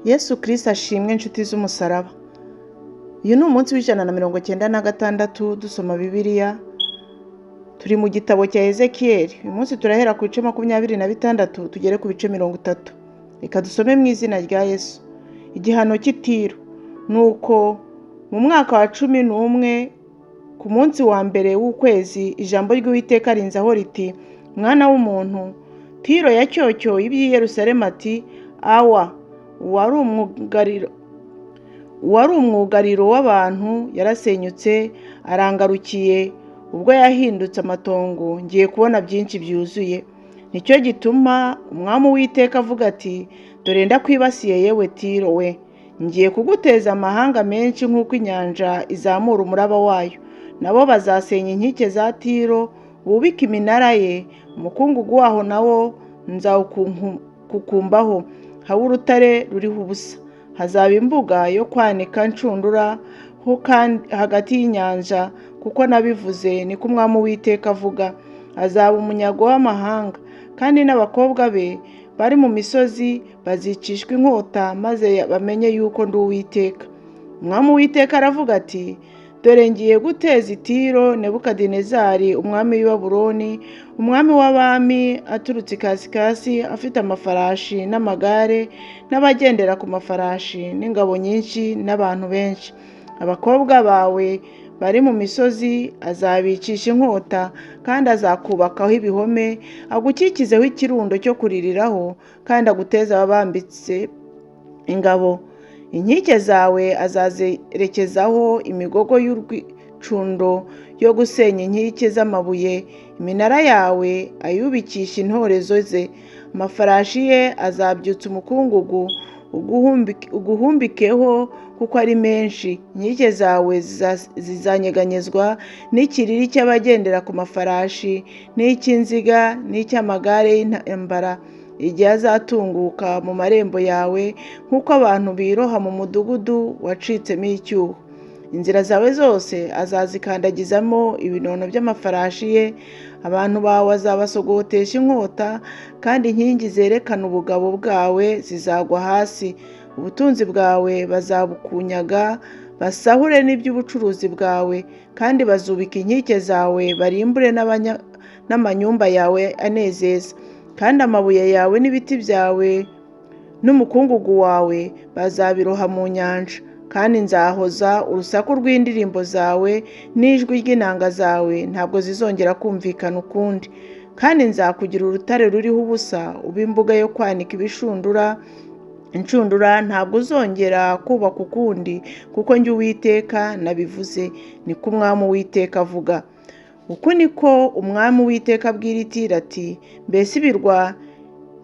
Yesu Kristo ashimwe inshuti z'umusaraba. Uyu ni umunsi w'196 dusoma Bibiliya. Turi mu gitabo cya Ezekiyeli. Uyu munsi turahera ku bice 26 tugere ku bice 30. Reka dusome mu izina rya Yesu. Igihano cy'Itiro. Nuko mu mwaka wa 11 ku munsi wa mbere w'ukwezi, ijambo ry'Uwiteka rinzaho riti: mwana w'umuntu, Tiro yacyocyoye iby'i Yerusalemu ati: awa, wari umwugariro w'abantu yarasenyutse arangarukiye. Ubwo yahindutse amatongo, ngiye kubona byinshi byuzuye. Nicyo gituma umwami Uwiteka avuga ati: dore ndakwibasiye yewe Tiro we, ngiye kuguteza amahanga menshi nk'uko inyanja izamura umuraba wayo. Nabo bazasenya inkike za Tiro, bubike iminara ye, umukungugu waho nawo nzawukukumbaho, habe urutare ruriho ubusa. Hazaba imbuga yo kwanika nshundura ho hagati y'inyanja, kuko nabivuze, niko umwami Uwiteka avuga. Azaba umunyago w'amahanga, kandi n'abakobwa be bari mu misozi bazicishwa inkota, maze bamenye yuko ndi Uwiteka. Umwami Uwiteka aravuga ati: dore ngiye guteza Tiro Nebukadinezari umwami w'i Babuloni, umwami w'abami, aturutse ikasikasi, afite amafarashi n'amagare n'abagendera ku mafarashi n'ingabo nyinshi n'abantu benshi. Abakobwa bawe bari mu misozi azabicisha inkota, kandi azakubakaho ibihome, agukikizeho ikirundo cyo kuririraho, kandi aguteza ababambitse ingabo. Inkike zawe azazerekezaho imigogo y'urwicundo yo gusenya inkike z'amabuye. Iminara yawe ayubikisha intorezo ze. Amafarashi ye azabyutsa umukungugu uguhumbikeho, kuko ari menshi. Inkike zawe zizanyeganyezwa n'ikiriri cy'abagendera ku mafarashi, n'icy'inziga, n'icy'amagare y'intambara, igihe azatunguka mu marembo yawe, nk'uko abantu biroha mu mudugudu wacitsemo icyuho. Inzira zawe zose azazikandagizamo ibinono by'amafarashi ye. Abantu bawe azabasogotesha inkota, kandi inkingi zerekana ubugabo bwawe zizagwa hasi. Ubutunzi bwawe bazabukunyaga, basahure n'iby'ubucuruzi bwawe, kandi bazubika inkike zawe, barimbure n'amanyumba yawe anezeza. Kandi amabuye yawe n'ibiti byawe n'umukungugu wawe bazabiroha mu nyanja. Kandi nzahoza urusaku rw'indirimbo zawe n'ijwi ry'inanga zawe, ntabwo zizongera kumvikana ukundi. Kandi nzakugira urutare ruriho ubusa, uba imbuga yo kwanika inshundura ntabwo uzongera kubaka ukundi, kuko njye Uwiteka nabivuze, niko umwami Uwiteka avuga. Uku niko umwami Uwiteka abwira Tiro ati: mbese ibirwa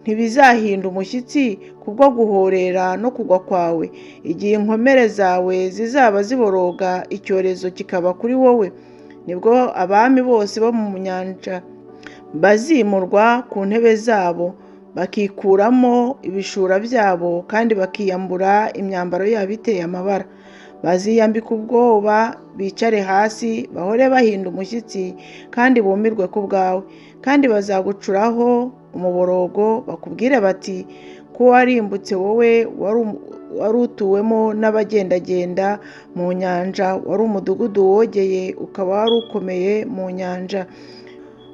ntibizahinda umushyitsi kubwo guhorera no kugwa kwawe, igihe inkomere zawe zizaba ziboroga, icyorezo kikaba kuri wowe. Nibwo abami bose bo mu nyanja bazimurwa ku ntebe zabo, bakikuramo ibishura byabo, kandi bakiyambura imyambaro yabo iteye amabara. Baziyambika ubwoba, bicare hasi, bahore bahinda umushyitsi, kandi bumirwe ku bwawe. Kandi bazagucuraho umuborogo, bakubwire bati: ko warimbutse wowe wari utuwemo n'abagendagenda mu nyanja, wari umudugudu wogeye, ukaba wari ukomeye mu nyanja.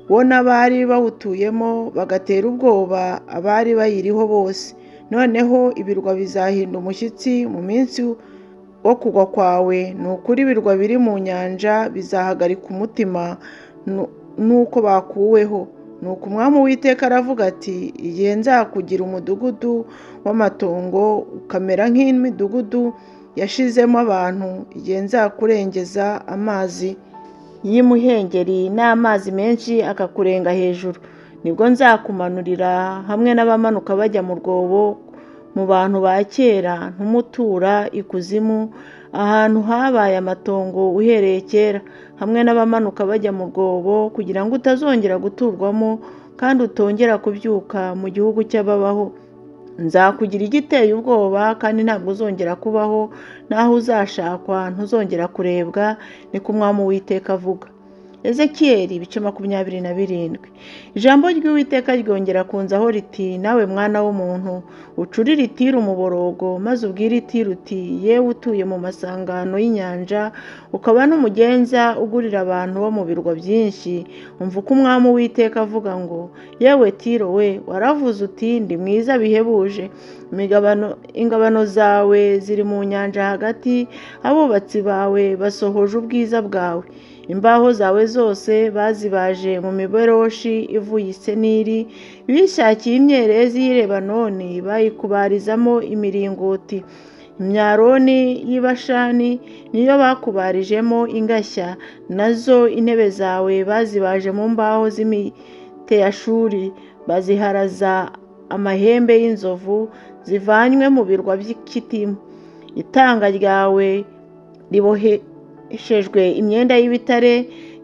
Wo n'abari bawutuyemo bagatera ubwoba abari bayiriho bose. Noneho ibirwa bizahinda umushyitsi mu minsi wo kugwa kwawe. Ni ukuri ibirwa biri mu nyanja bizahagarika umutima nuko bakuweho. Nuko umwami Uwiteka aravuga ati: igihe nzakugira umudugudu w'amatongo, ukamera nk'imidugudu yashizemo abantu, igihe nzakurengeza amazi y'imuhengeri n'amazi menshi akakurenga hejuru, nibwo nzakumanurira hamwe n'abamanuka bajya mu rwobo mu bantu ba kera, ntumutura ikuzimu, ahantu habaye amatongo uhereye kera, hamwe n'abamanuka bajya mu rwobo, kugira ngo utazongera guturwamo, kandi utongera kubyuka mu gihugu cy'ababaho. Nzakugira igiteye ubwoba, kandi ntabwo uzongera kubaho, naho uzashakwa ntuzongera kurebwa, niko umwami Uwiteka avuga. Ezekiyeli ibice 27. Ijambo ry'Uwiteka ryongera kunzaho riti, nawe mwana w'umuntu, ucurire Tiro umuborogo, maze ubwire Tiro uti, yewe utuye mu masangano y'inyanja, ukaba n'umugenza ugurira abantu bo mu birwa byinshi, umva uko umwami Uwiteka avuga ngo, yewe Tiro we, waravuze uti, ndi mwiza bihebuje, ingabano zawe ziri mu nyanja hagati, abubatsi bawe basohoje ubwiza bwawe. Imbaho zawe zose bazibaje mu miberoshi ivuye i Seniri, bishakiye imyerezi y'i Lebanoni bayikubarizamo imiringoti. Imyaroni y'i Bashani niyo bakubarijemo ingashya, nazo intebe zawe bazibaje mu mbaho z'imiteyashuri, baziharaza amahembe y'inzovu zivanywe mu birwa by'Ikitimu. Itanga ryawe riboheshejwe imyenda y'ibitare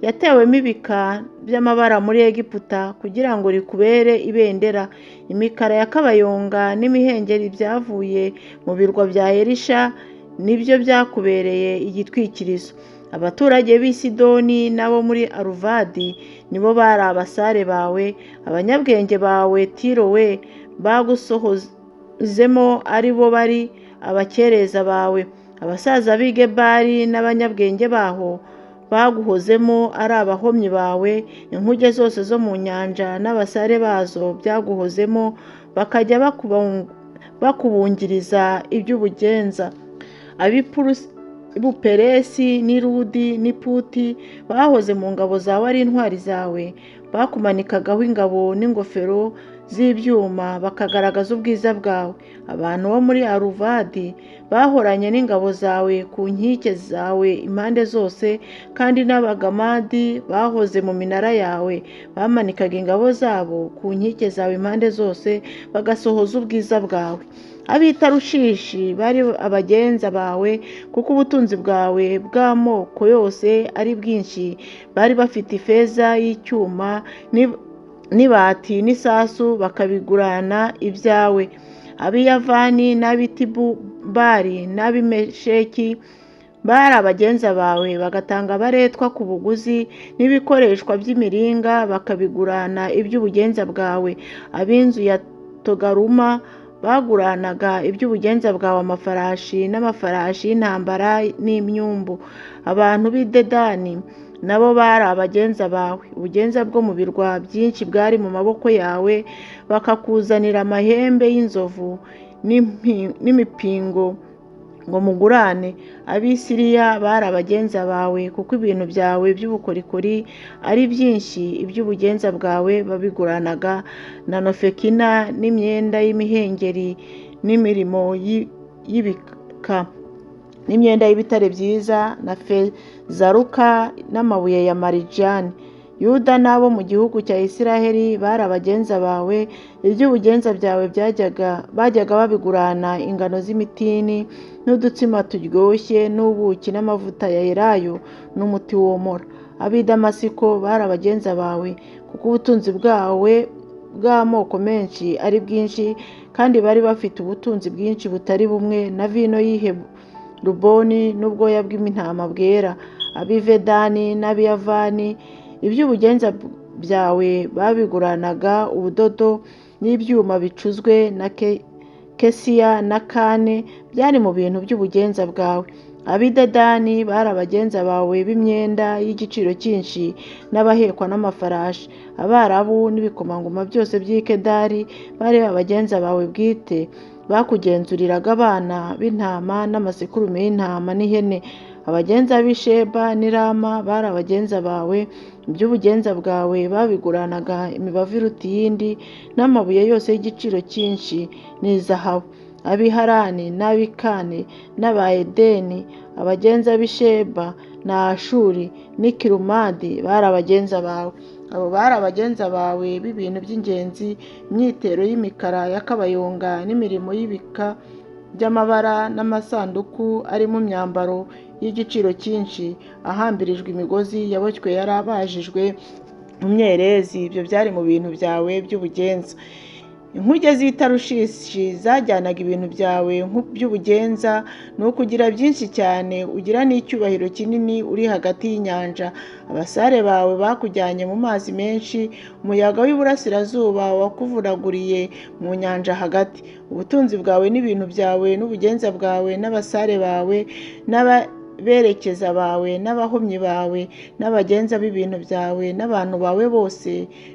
yatewemo ibika by'amabara muri Egiputa, kugira ngo rikubere ibendera. Imikara ya kabayonga n'imihengeri byavuye mu birwa bya Elisha nibyo byakubereye igitwikirizo. Abaturage b'i Sidoni n'abo muri Aruvadi nibo bari abasare bawe. Abanyabwenge bawe Tiro we, bagusohozemo ari bo bari abakereza bawe. Abasaza b'i Gebali n'abanyabwenge baho baguhozemo ari abahomyi bawe. Inkuge zose zo mu nyanja n'abasare bazo byaguhozemo, bakajya bakubungiriza iby'ubugenza. Ab'Ibuperesi n'i Ludi n'i Puti bahoze mu ngabo zawe ari intwari zawe, bakumanikagaho ingabo n'ingofero z'ibyuma, bakagaragaza ubwiza bwawe. Abantu bo muri Aruvadi bahoranye n'ingabo zawe ku nkike zawe impande zose, kandi n'Abagamadi bahoze mu minara yawe bamanikaga ingabo zabo ku nkike zawe impande zose, bagasohoza ubwiza bwawe. Ab'i Tarushishi bari abagenza bawe, kuko ubutunzi bwawe bw'amoko yose ari bwinshi. Bari bafite ifeza y'icyuma n'ibati n'isasu, bakabigurana ibyawe. Ab'i Yavani n'ab'i Tibubari n'ab'i Mesheki bari abagenza bawe, bagatanga abaretwa ku buguzi n'ibikoreshwa by'imiringa, bakabigurana iby'ubugenza bwawe. Ab'inzu ya Togaruma baguranaga iby'ubugenza bwawe, amafarashi n'amafarashi y'intambara n'imyumbu. Abantu b'i Dedani nabo bari abagenza bawe. Ubugenza bwo mu birwa byinshi bwari mu maboko yawe, bakakuzanira amahembe y'inzovu n'imipingo ngo mugurane. Ab'i Siriya bari abagenza bawe, kuko ibintu byawe by'ubukorikori ari byinshi. Iby'ubugenza bwawe babiguranaga na Nofekina n'imyenda y'imihengeri n'imirimo y'ibika n'imyenda y'ibitare byiza na fezaruka n'amabuye ya marijani. Yuda n'abo mu gihugu cya Isiraheli bari abagenza bawe. Iby'ubugenza byawe bajyaga babigurana ingano z'imitini n'udutsima turyoshye n'ubuki n'amavuta ya elayo n'umuti womora. Ab'i Damasiko bari abagenza bawe, kuko ubutunzi bwawe bw'amoko menshi ari bwinshi, kandi bari bafite ubutunzi bwinshi butari bumwe, na vino y'Iheruboni n'ubwoya bw'intama bwera. Ab'i Vedani n'ab'i Yavani iby'ubugenza byawe babiguranaga ubudodo n'ibyuma bicuzwe na kesiya na kane, byari mu bintu by'ubugenza bwawe. Ab'i Dedani bari abagenza bawe b'imyenda y'igiciro cyinshi n'abahekwa n'amafarashi. Abarabu n'ibikomangoma byose by'i Kedari bari abagenza bawe bwite, bakugenzuriraga abana b'intama n'amasekurume y'intama n'ihene. Abagenza b'i Sheba n'i Rama bari abagenza bawe. Iby'ubugenza bwawe babiguranaga imibavu iruta iyindi n'amabuye yose y'igiciro cyinshi n'izahabu. Ab'i Harani n'ab'i Kane n'aba Edeni, abagenza b'i Sheba na Ashuri n'i Kilumadi bari abagenza bawe. Abo bari abagenza bawe b'ibintu by'ingenzi, imyitero y'imikara ya kabayonga n'imirimo y'ibika by'amabara n'amasanduku arimo imyambaro y'igiciro cyinshi ahambirijwe imigozi yaboshywe yarabajijwe mu myerezi. Ibyo byari mu bintu byawe by'ubugenza. inkuge z'i Tarushishi zajyanaga ibintu byawe by'ubugenza, ni ukugira byinshi cyane, ugira n'icyubahiro kinini uri hagati y'inyanja. Abasare bawe bakujyanye mu mazi menshi, umuyaga w'iburasirazuba wakuvunaguriye mu nyanja hagati. Ubutunzi bwawe n'ibintu byawe n'ubugenza bwawe n'abasare bawe n'aberekeza bawe n'abahomyi bawe n'abagenza b'ibintu byawe n'abantu bawe bose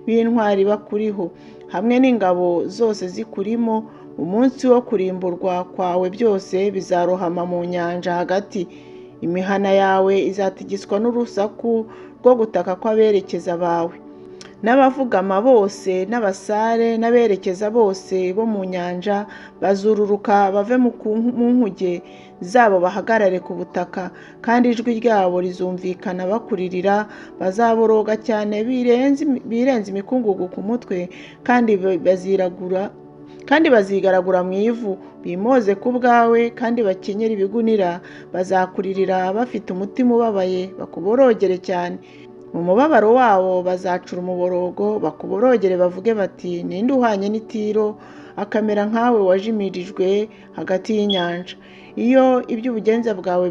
b'intwari bakuriho, hamwe n'ingabo zose zikurimo, umunsi wo kurimburwa kwawe byose bizarohama mu nyanja hagati. Imihana yawe izatigiswa n'urusaku rwo gutaka kw'aberekeza bawe. N'abavugama bose n'abasare n'aberekeza bose bo mu nyanja bazururuka bave mu nkuge zabo bahagarare ku butaka, kandi ijwi ryabo rizumvikana bakuririra. Bazaboroga cyane birenze imikungugu ku mutwe, kandi bazigaragura mu ivu, bimoze ku bwawe kandi bakenyera ibigunira. Bazakuririra bafite umutima ubabaye, bakuborogere cyane. Mu mubabaro wabo bazacura umuborogo, bakuborogere bavuge bati, ninde uhwanye n'i Tiro, akamera nkawe wajimirijwe hagati y'inyanja. Iyo iby'ubugenza bwawe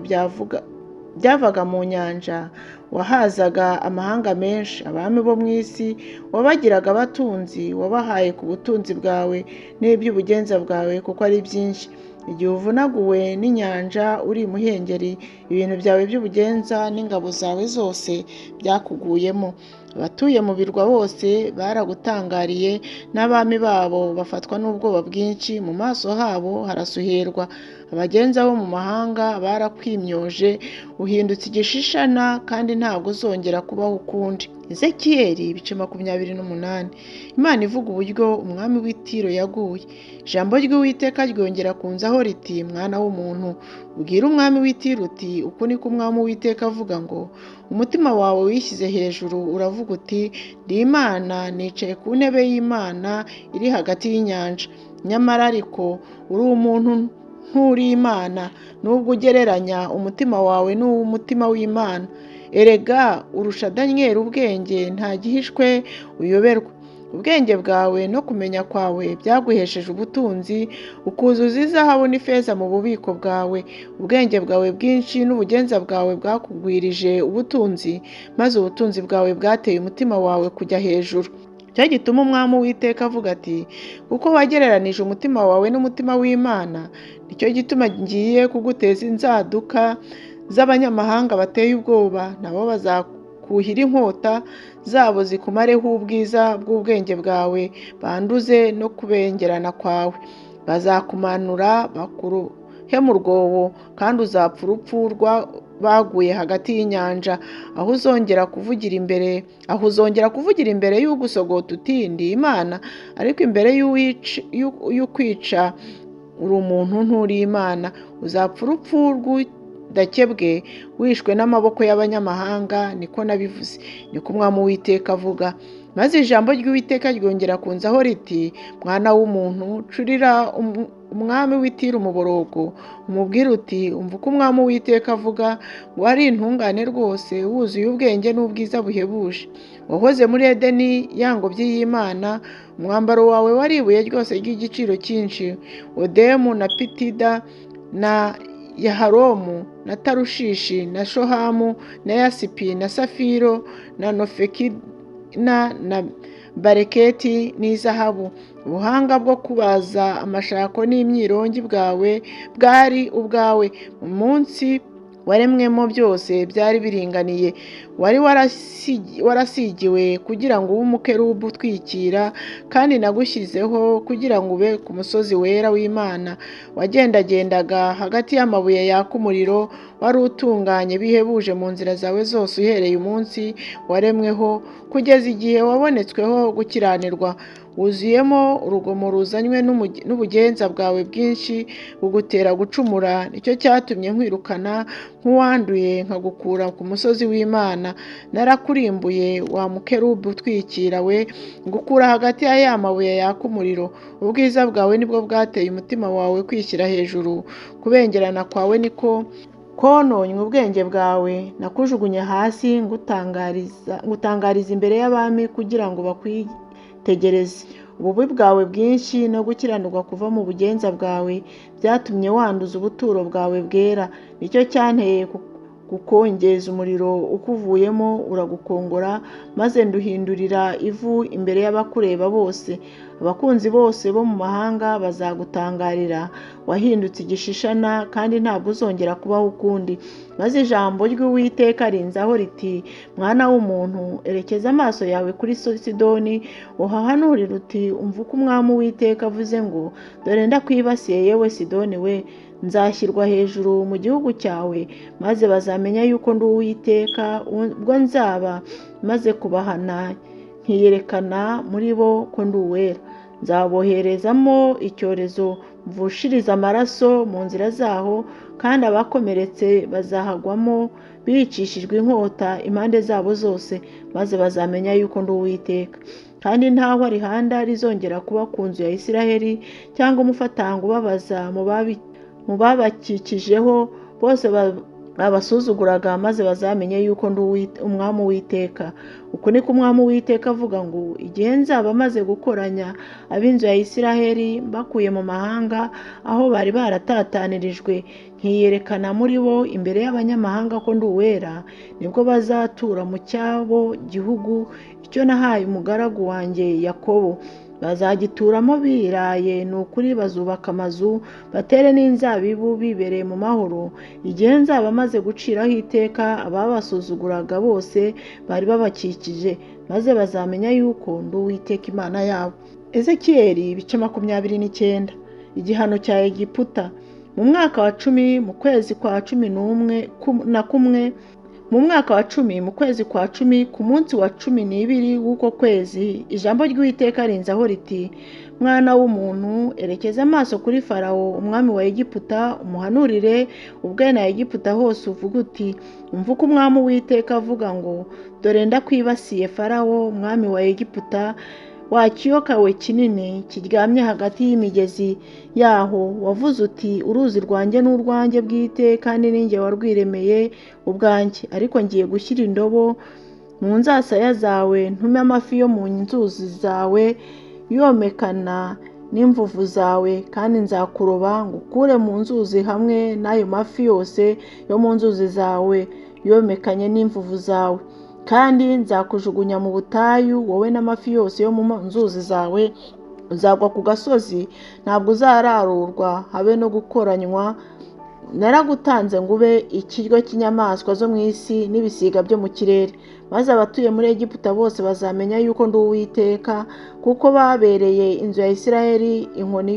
byavaga mu nyanja, wahazaga amahanga menshi. Abami bo mu isi wabagiraga abatunzi, wabahaye ku butunzi bwawe n'iby'ubugenza bwawe kuko ari byinshi. Igihe uvunaguwe n'inyanja uri imuhengeri, ibintu byawe by'ubugenza n'ingabo zawe zose byakuguyemo. Abatuye mu birwa bose baragutangariye, n'abami babo bafatwa n'ubwoba bwinshi, mu maso habo harasuherwa. Abagenza bo mu mahanga barakwimyoje, uhindutse igishishana kandi ntabwo uzongera kubaho ukundi. Ezekiyeli ibice 28. Imana ivuga uburyo umwami w'i Tiro yaguye. Ijambo ry'Uwiteka ryongera kunzaho riti, mwana w'umuntu, ubwire umwami w'i Tiro uti, uku niko umwami w'Uwiteka avuga ngo, umutima wawe wishyize hejuru, uravuga uti, ndi Imana, nicaye ku ntebe y'Imana iri hagati y'inyanja. Nyamara ariko uri umuntu nturi Imana, nubwo ugereranya umutima wawe n'uw'umutima w'Imana. Erega urusha Daniyeli ubwenge, nta gihishwe uyoberwa. Ubwenge bwawe no kumenya kwawe byaguhesheje ubutunzi, ukuzuza izahabu n'ifeza mu bubiko bwawe. Ubwenge bwawe bwinshi n'ubugenza bwawe bwakugwirije ubutunzi, maze ubutunzi bwawe bwateye umutima wawe kujya hejuru. Cyo gituma umwami w'Uwiteka avuga ati, kuko wagereranije umutima wawe n'umutima w'Imana, nicyo gituma ngiye kuguteza inzaduka z'abanyamahanga bateye ubwoba, nabo bazakuhira inkota zabo zikumareho ubwiza bw'ubwenge bwawe, banduze no kubengerana kwawe. Bazakumanura bakurohe mu rwobo, kandi uzapfa urupfu baguye hagati y'inyanja. Aho uzongera kuvugira imbere y'ugusogota uti, ndi Imana, ariko imbere y'ukwica uri umuntu nturi Imana. Uzapfa urupfu rw'udakebwe wishwe n'amaboko y'abanyamahanga, niko nabivuze, niko umwami w'Uwiteka avuga. Maze ijambo ry'Uwiteka ryongera kunzaho riti, mwana w'umuntu, curira umwami w'i Tiro umuborogo, umubwire uti, umva uko umwami w'Uwiteka avuga, ngo ari intungane rwose, wuzuye ubwenge n'ubwiza buhebuje. Wahoze muri Edeni, ya ngobyi y'Imana, umwambaro wawe wari ibuye ryose ry'igiciro cyinshi. Odemu na Pitida na Yaharomu na Tarushishi na Shohamu na Yasipi na Safiro na Nofekina na Bareketi n'izahabu. Ubuhanga bwo kubaza amashako n'imyirongi bwawe bwari ubwawe. Mu munsi waremwemo byose byari biringaniye. Wari warasigiwe kugira ngo ube umukerubi utwikira, kandi nagushyizeho kugira ngo ube ku musozi wera w'Imana. Wagendagendaga hagati y'amabuye yaka umuriro, wari utunganye bihebuje mu nzira zawe zose, uhereye umunsi waremweho kugeza igihe wabonetsweho gukiranirwa. Wuzuyemo urugomo ruzanywe n'ubugenza bwawe bwinshi bugutera gucumura. Nicyo cyatumye nkwirukana nk'uwanduye, nkagukura ku musozi w'Imana. Narakurimbuye, wa mukerubi utwikira we, ngukura hagati ya mabuye yaka umuriro. Ubwiza bwawe nibwo bwateye umutima wawe kwishyira hejuru. Kubengerana kwawe niko kononywe ubwenge bwawe. Nakujugunye hasi ngutangariza imbere y'abami kugira ngo bakwitegereze. ububi bwawe bwinshi no gukiranirwa kuva mu bugenza bwawe byatumye wanduza ubuturo bwawe bwera. Nicyo cyanteye gukongeza umuriro ukuvuyemo uragukongora, maze nduhindurira ivu imbere y'abakureba bose. Abakunzi bose bo mu mahanga bazagutangarira, wahindutse igishishana kandi ntabwo uzongera kubaho ukundi. Maze ijambo ry'Uwiteka rinzaho riti, mwana w'umuntu, erekeza amaso yawe kuri Sidoni, uhahanurire uti, umva uko Umwami Uwiteka avuze ngo, dore ndakwibasiye yewe Sidoni we, nzashyirwa hejuru mu gihugu cyawe, maze bazamenya yuko ndi Uwiteka ubwo nzaba maze kubahana nkiyerekana muri bo ko ndi uwera. Nzaboherezamo icyorezo mvushiriza amaraso mu nzira zaho, kandi abakomeretse bazahagwamo bicishijwe inkota impande zabo zose, maze bazamenya yuko ndi Uwiteka. Kandi ntaho rihanda rizongera kuba ku nzu ya Isiraheli, cyangwa umufatanga ubabaza mu babakikijeho bose babasuzuguraga, maze bazamenye yuko ndi Umwami Uwiteka. Uku niko Umwami Uwiteka avuga ngo, igihe nzaba maze gukoranya ab'inzu ya Isiraheli bakuye mu mahanga aho bari baratatanirijwe, nkiyerekana muri bo imbere y'abanyamahanga ko ndi uwera, nibwo bazatura mu cyabo gihugu icyo nahaye umugaragu wanjye Yakobo. Bazagituramo biraye, ni ukuri bazubaka amazu batere n'inzabibu bibereye mu mahoro, igihe nzaba maze guciraho iteka ababasuzuguraga bose bari babakikije, maze bazamenya yuko ndi Uwiteka Imana yabo. Ezekiyeli ibice 29. Igihano cya Egiputa. Mu mwaka wa 10 mu kwezi kwa 11 mu mwaka wa 10 mu kwezi kwa 10 ku munsi wa 12 w'uko kwezi, ijambo ry'Uwiteka rinzaho riti, mwana w'umuntu, erekeza amaso kuri Farawo umwami wa Egiputa, umuhanurire ubwene Egiputa hose, uvuga uti, umva uko Umwami Uwiteka avuga ngo, dore ndakwibasiye Farawo umwami wa Egiputa, wa kiyoka we kinini kiryamye hagati y'imigezi yaho, wavuze uti, uruzi rwanjye n'urwanjye bwite, kandi ninjye warwiremeye ubwanjye. Ariko ngiye gushyira indobo mu nzasaya zawe, ntume amafi yo mu nzuzi zawe yomekana n'imvuvu zawe, kandi nzakuroba ngukure mu nzuzi hamwe n'ayo mafi yose yo mu nzuzi zawe yomekanye n'imvuvu zawe. Kandi nzakujugunya mu butayu, wowe n'amafi yose yo mu nzuzi zawe. Uzagwa ku gasozi, ntabwo uzararurwa habe no gukoranywa. Naragutanze ngo ube ikiryo cy'inyamaswa zo mu isi n'ibisiga byo mu kirere. Maze abatuye muri Egiputa bose bazamenya yuko ndi Uwiteka, kuko babereye inzu ya Isiraheli inkoni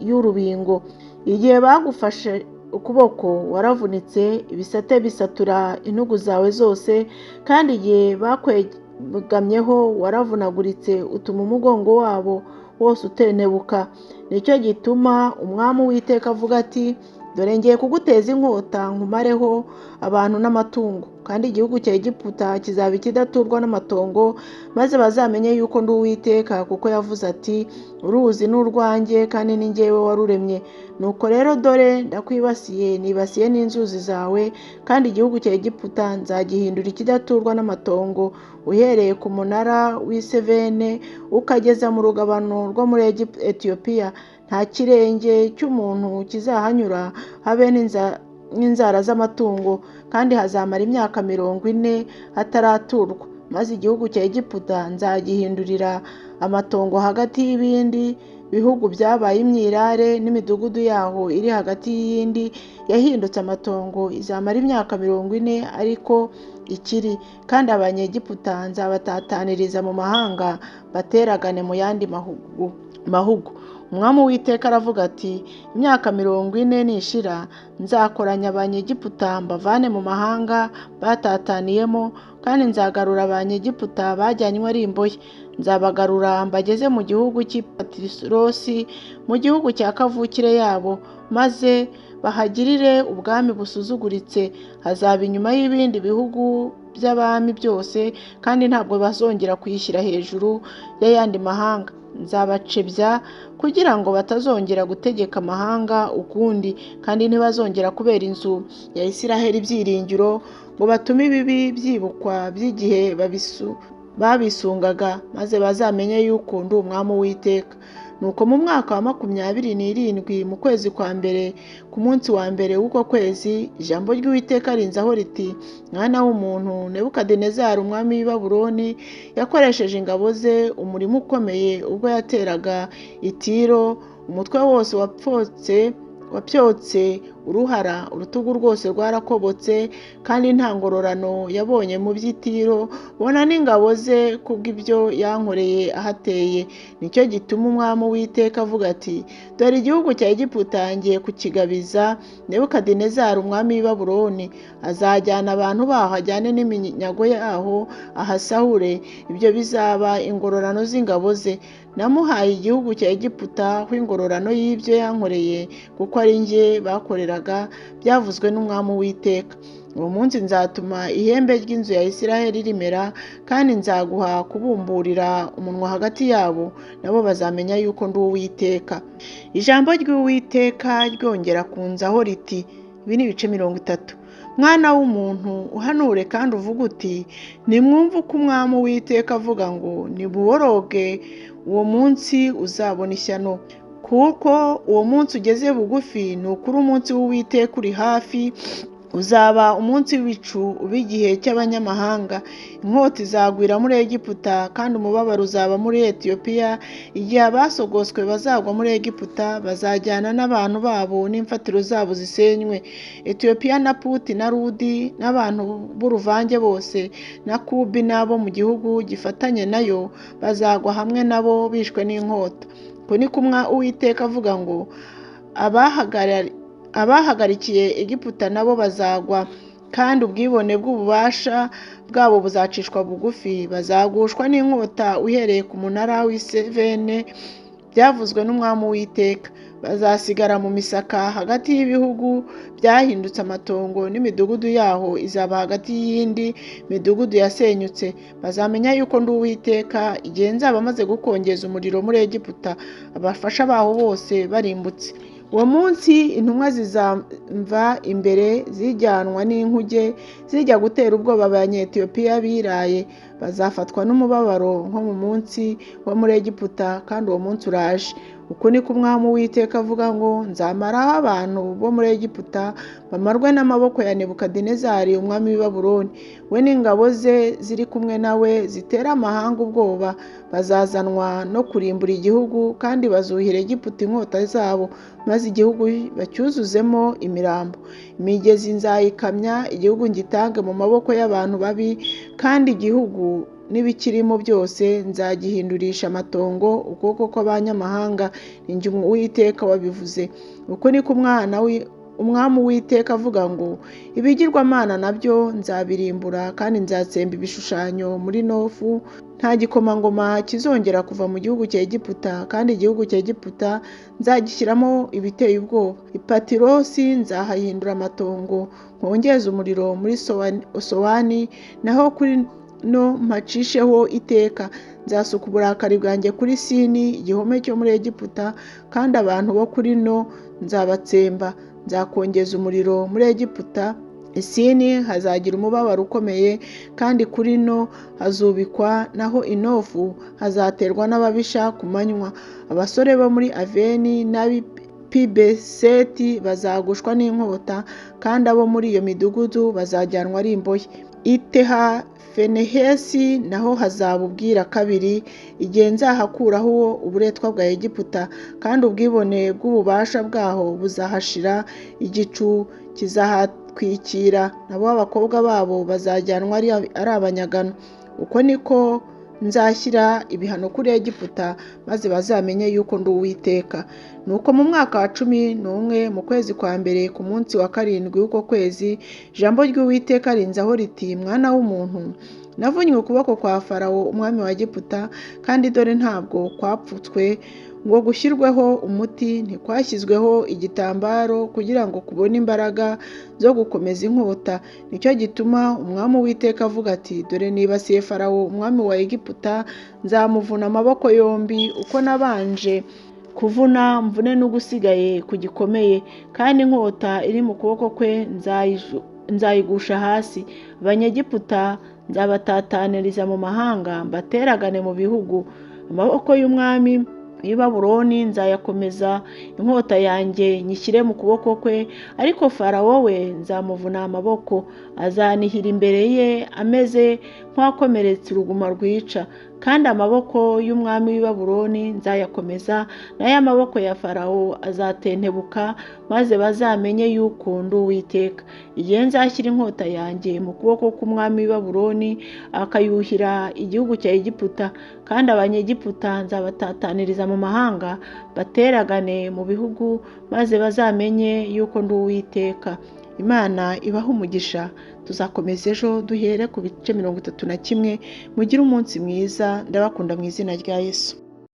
y'urubingo. Igihe bagufashe ukuboko waravunitse, ibisate bisatura intugu zawe zose, kandi igihe bakwegamyeho waravunaguritse, utuma umugongo wabo wose utenebuka. Nicyo gituma Umwami Uwiteka avuga ati, dore ngiye kuguteza inkota nkumareho abantu n'amatungo, kandi igihugu cya Egiputa kizaba ikidaturwa n'amatongo, maze bazamenye yuko ndi Uwiteka, kuko yavuze ati, uruzi ni urwanjye kandi ni njyewe waruremye. Nuko rero dore ndakwibasiye, nibasiye n'inzuzi zawe, kandi igihugu cya Egiputa nzagihindura ikidaturwa n'amatongo, uhereye ku munara w'i Sevene ukageza mu rugabano rwo muri Etiyopiya. Nta kirenge cy'umuntu kizahanyura, habe n'inzara z'amatungo, kandi hazamara imyaka 40 hataraturwa. Maze igihugu cya Egiputa nzagihindurira amatongo hagati y'ibindi bihugu byabaye imyirare, n'imidugudu yaho iri hagati y'iyindi yahindutse amatongo izamara imyaka 40 ariko ikiri. Kandi Abanyegiputa nzabatataniriza mu mahanga, bateragane mu yandi mahugu. Umwami Uwiteka aravuga ati, imyaka 40 nishira, nzakoranya Abanyegiputa mbavane mu mahanga batataniyemo, kandi nzagarura Abanyegiputa bajyanywe ari imbohe. Nzabagarura mbageze mu gihugu cy'i Patirosi, mu gihugu cya kavukire yabo, maze bahagirire ubwami busuzuguritse. Hazaba inyuma y'ibindi bihugu by'abami byose, kandi ntabwo bazongera kuyishyira hejuru y'ayandi mahanga. Nzabacebya kugira ngo batazongera gutegeka amahanga ukundi, kandi ntibazongera kubera inzu ya Isiraheli ibyiringiro, ngo batume ibibi byibukwa by'igihe babisungaga, maze bazamenye yuko ndi umwami Uwiteka. Nuko mu mwaka wa 27 mu kwezi kwa mbere, ku munsi wa mbere w'uko kwezi, ijambo ry'Uwiteka rinzaho riti: mwana w'umuntu, Nebukadinezari umwami w'i Babuloni yakoresheje ingabo ze umurimo ukomeye ubwo yateraga i Tiro. Umutwe wose wapyotse uruhara, urutugu rwose rwarakobotse, kandi nta ngororano yabonye mu by'i Tiro, bona n'ingabo ze kubw'ibyo yankoreye ahateye. Nicyo gituma umwami Uwiteka avuga ati: dore igihugu cya Egiputa ngiye kukigabiza Nebukadinezari umwami w'i Babuloni. Azajyana abantu baho, ajyane n'iminyago yaho ahasahure. Ibyo bizaba ingororano z'ingabo ze. Namuhaye igihugu cya Egiputa nk'ingororano y'ibyo yankoreye, kuko ari njye bakoreraga, byavuzwe n'umwami Uwiteka. Uwo munsi nzatuma ihembe ry'inzu ya Isiraheli rimera, kandi nzaguha kubumburira umunwa hagati yabo, nabo bazamenya yuko ndi Uwiteka. Ijambo ry'Uwiteka ryongera kunzaho riti: ibi ni ibice 30. Mwana w'umuntu, uhanure kandi uvuga uti: nimwumve uko umwami Uwiteka avuga ngo, nibuboroge uwo munsi uzabona ishyano, kuko uwo munsi ugeze bugufi. Ni ukuri umunsi w'Uwiteka uri hafi, uzaba umunsi w'ibicu, uba igihe cy'abanyamahanga. Inkota izagwira muri Egiputa, kandi umubabaro uzaba muri Etiyopiya. Igihe abasogoswe bazagwa muri Egiputa, bazajyana n'abantu babo n'imfatiro zabo zisenywe. Etiyopiya na Puti na Ludi n'abantu b'uruvange bose, na Kubi n'abo mu gihugu gifatanye nayo, bazagwa hamwe nabo bishwe n'inkota. Uko ni ko Uwiteka avuga ngo, abahagarikiye Egiputa nabo bazagwa, kandi ubwibone bw'ububasha bwabo buzacishwa bugufi. Bazagushwa n'inkota uhereye ku munara w'i Sevene, byavuzwe n'umwami Uwiteka. Bazasigara mu misaka hagati y'ibihugu byahindutse amatongo, n'imidugudu yaho izaba hagati y'iyindi midugudu yasenyutse. Bazamenya yuko ndi Uwiteka igihe nzaba maze gukongeza umuriro muri Egiputa, abafasha baho bose barimbutse. Uwo munsi intumwa zizamva imbere zijyanwa n'inkuge, zijya gutera ubwoba Abanyetiyopiya biraye. Bazafatwa n'umubabaro nko mu munsi wo muri Egiputa, kandi uwo munsi uraje. Uko ni ko umwami Uwiteka avuga ngo, nzamaraho abantu bo muri Egiputa, bamarwe n'amaboko ya Nebukadinezari umwami w'i Babuloni. We n'ingabo ze ziri kumwe nawe zitera amahanga ubwoba. Bazazanwa no kurimbura igihugu, kandi bazuhira Egiputa inkota zabo, maze igihugu bacyuzuzemo imirambo. Imigezi nzayikamya, igihugu ngitange mu maboko y'abantu babi, kandi igihugu n'ibikirimo byose nzagihindurisha amatongo, ukuboko kw'abanyamahanga. Ni njye Uwiteka wabivuze. Uko ni ko umwami Uwiteka avuga ngo, ibigirwamana nabyo nzabirimbura, kandi nzatsemba ibishushanyo muri Nofu. Nta gikomangoma kizongera kuva mu gihugu cya Egiputa, kandi igihugu cya Egiputa nzagishyiramo ibiteye ubwoba. Ipatirosi nzahahindura amatongo, nkongeze umuriro muri Sowani, naho kuri no mpacisheho iteka. Nzasuka uburakari bwanjye kuri Sini, igihome cyo muri Egiputa, kandi abantu bo kuri no nzabatsemba. Nzakongeza umuriro muri Egiputa. Isini hazagira umubabaro ukomeye, kandi kuri no hazubikwa, naho Inofu hazaterwa n'ababisha ku manywa. Abasore bo muri Aveni n'ab'i Pibeseti bazagushwa n'inkota, kandi abo muri iyo midugudu bazajyanwa ari imbohe. Iteha Fenehesi naho hazaba ubwira kabiri, igihe nzahakuraho uburetwa bwa Egiputa, kandi ubwibone bw'ububasha bwaho buzahashira. Igicu kizahatwikira, nabo abakobwa babo bazajyanwa ari abanyagano. Uko niko nzashyira ibihano kuri Egiputa, maze bazamenye yuko ndi Uwiteka. Nuko mu mwaka wa 11 mu kwezi kwa mbere, ku munsi wa 7 w'uko kwezi, ijambo ry'Uwiteka rinzaho riti: mwana w'umuntu, navunnye ukuboko kwa Farawo umwami wa Egiputa, kandi dore ntabwo kwapfutswe ngo gushyirweho umuti, ntikwashyizweho igitambaro kugira ngo kubone imbaraga zo gukomeza inkota. Nicyo gituma umwami Uwiteka avuga ati: dore nibasiye Farawo umwami wa Egiputa, nzamuvuna amaboko yombi, uko nabanje kuvuna mvune n'ugusigaye kugikomeye, kandi inkota iri mu kuboko kwe nzayigusha hasi. Abanyegiputa nzabatataniriza mu mahanga, mbateragane mu bihugu. Amaboko y'umwami w'i Babuloni nzayakomeza, inkota yanjye nyishyire mu kuboko kwe, ariko Farawo we nzamuvuna amaboko, azanihira imbere ye ameze nk'uwakomeretse uruguma rwica. Kandi amaboko y'umwami w'i Babuloni nzayakomeza, nayo amaboko ya Farawo azatentebuka, maze bazamenye yuko ndi Uwiteka. Igihe nzashyira inkota yanjye mu kuboko k'umwami w'i Babuloni, akayuhira igihugu cya Egiputa, kandi Abanyegiputa nzabatataniriza mu mahanga, bateragane mu bihugu, maze bazamenye yuko ndi Uwiteka. Imana ibahe umugisha. Tuzakomeza ejo duhere ku bice 31. Mugire umunsi mwiza, ndabakunda mu izina rya Yesu.